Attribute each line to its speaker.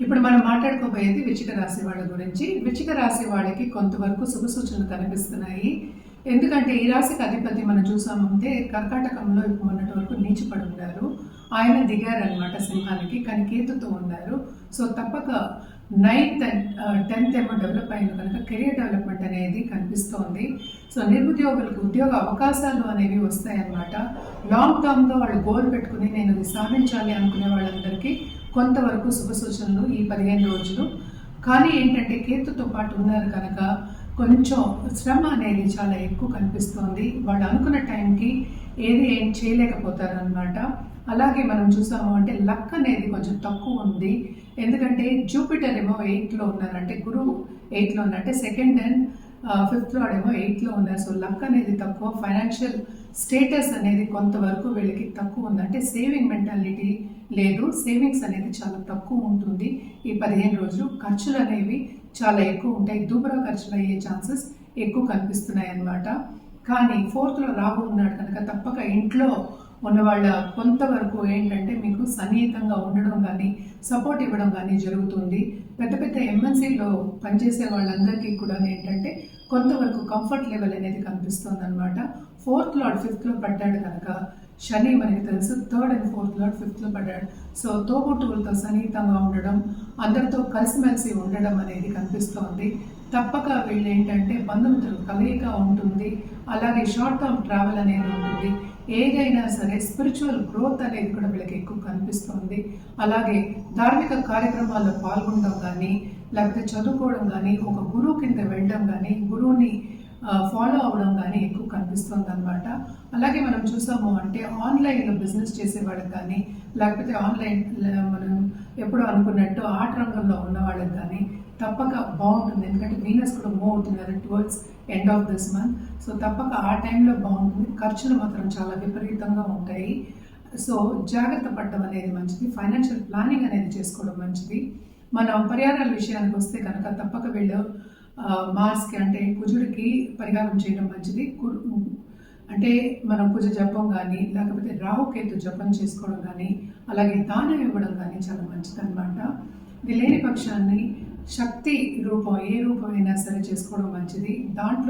Speaker 1: ఇప్పుడు మనం మాట్లాడుకోబోయేది వృశ్చిక రాశి వాళ్ళ గురించి. వృశ్చిక రాశి వాళ్ళకి కొంతవరకు శుభ సూచనలు కనిపిస్తున్నాయి. ఎందుకంటే ఈ రాశికి అధిపతి మనం చూసామంటే కర్కాటకంలో మొన్నటి వరకు నీచిపడి ఉన్నారు. ఆయన దిగారనమాట సింహానికి, కానీ కేతుతో ఉన్నారు. సో తప్పక 9th and 10th ఏమో డెవలప్ అయింది కనుక కెరియర్ డెవలప్మెంట్ అనేది కనిపిస్తోంది. సో నిరుద్యోగులకు ఉద్యోగ అవకాశాలు అనేవి వస్తాయన్నమాట. లాంగ్ టర్మ్గా వాళ్ళు గోల్ పెట్టుకుని నేను ఇది సాధించాలి అనుకునే వాళ్ళందరికీ కొంతవరకు శుభ సూచనలు ఈ 15 రోజులు. కానీ ఏంటంటే కేతుతో పాటు ఉన్నారు కనుక కొంచెం శ్రమ అనేది చాలా ఎక్కువ కనిపిస్తోంది. వాళ్ళు అనుకున్న టైంకి ఏం చేయలేకపోతారు అనమాట. అలాగే మనం చూసాము అంటే లక్ అనేది కొంచెం తక్కువ ఉంది. ఎందుకంటే జూపిటర్ ఏమో 8లో ఉన్నారు, అంటే గురువు 8లో ఉన్నారు, అంటే 2nd and 5th లార్డ్ ఏమో 8లో ఉన్నారు. సో లక్ అనేది తక్కువ, ఫైనాన్షియల్ స్టేటస్ అనేది కొంతవరకు వీళ్ళకి తక్కువ ఉంది. అంటే సేవింగ్ మెంటాలిటీ లేదు, సేవింగ్స్ అనేది చాలా తక్కువ ఉంటుంది ఈ 15 రోజులు. ఖర్చులు అనేవి చాలా ఎక్కువ ఉంటాయి, దూబరా ఖర్చులు అయ్యే ఛాన్సెస్ ఎక్కువ కనిపిస్తున్నాయి అన్నమాట. కానీ 4th లో రాహు ఉన్నాడు కనుక తప్పక ఇంట్లో ఉన్న వాళ్ళ కొంతవరకు ఏంటంటే మీకు సన్నిహితంగా ఉండడం కానీ సపోర్ట్ ఇవ్వడం కానీ జరుగుతుంది. పెద్ద పెద్ద ఎంఎన్సీలో పనిచేసే వాళ్ళందరికీ కూడా ఏంటంటే కొంతవరకు కంఫర్ట్ లెవెల్ అనేది కనిపిస్తుంది అనమాట. 4th లార్డ్ 5th లో పడ్డాడు కనుక శని మనకి తెలుసు 3rd and 4th lord 5th లో పడ్డాడు. సో తోబుట్టువులతో సన్నిహితంగా ఉండడం, అందరితో కలిసిమెలిసి ఉండడం అనేది కనిపిస్తోంది. తప్పక వీళ్ళు ఏంటంటే బంధుమిత్రులు కలయిక ఉంటుంది. అలాగే షార్ట్ టర్మ్ ట్రావెల్ అనేది ఉంటుంది. ఏదైనా సరే స్పిరిచువల్ గ్రోత్ అనేది కూడా వీళ్ళకి ఎక్కువ కనిపిస్తుంది. అలాగే ధార్మిక కార్యక్రమాల్లో పాల్గొనడం కానీ, లేకపోతే చదువుకోవడం కానీ, ఒక గురువు కింద వెళ్ళడం కానీ, గురువుని ఫాలో అవ్వడం కానీ ఎక్కువ కనిపిస్తుంది అనమాట. అలాగే మనం చూసాము అంటే ఆన్లైన్లో బిజినెస్ చేసే వాళ్ళకి కానీ, లేకపోతే ఆన్లైన్ మనం ఎప్పుడు అనుకున్నట్టు ఆర్ట్ రంగంలో ఉన్న వాళ్ళకి కానీ తప్పక బాగుంటుంది. ఎందుకంటే వీనస్ కూడా మూవ్ అవుతున్నారు towards end of this month. So తప్పక ఆ టైంలో బాగుంటుంది. ఖర్చులు మాత్రం చాలా విపరీతంగా ఉంటాయి. సో జాగ్రత్త పడడం అనేది మంచిది. ఫైనాన్షియల్ ప్లానింగ్ అనేది చేసుకోవడం మంచిది. మనం పరిహారాల విషయానికి వస్తే కనుక తప్పక వీళ్ళు మార్స్కి అంటే కుజుడికి పరిహారం చేయడం మంచిది. అంటే మనం పూజ జపం కానీ, లేకపోతే రాహుకేతు జపం చేసుకోవడం కానీ, అలాగే దానం ఇవ్వడం కానీ చాలా మంచిది అనమాట. ఇది లేని పక్షాన్ని శక్తి రూపం ఏ రూపమైనా సరే చేసుకోవడం మంచిది. దాంట్లో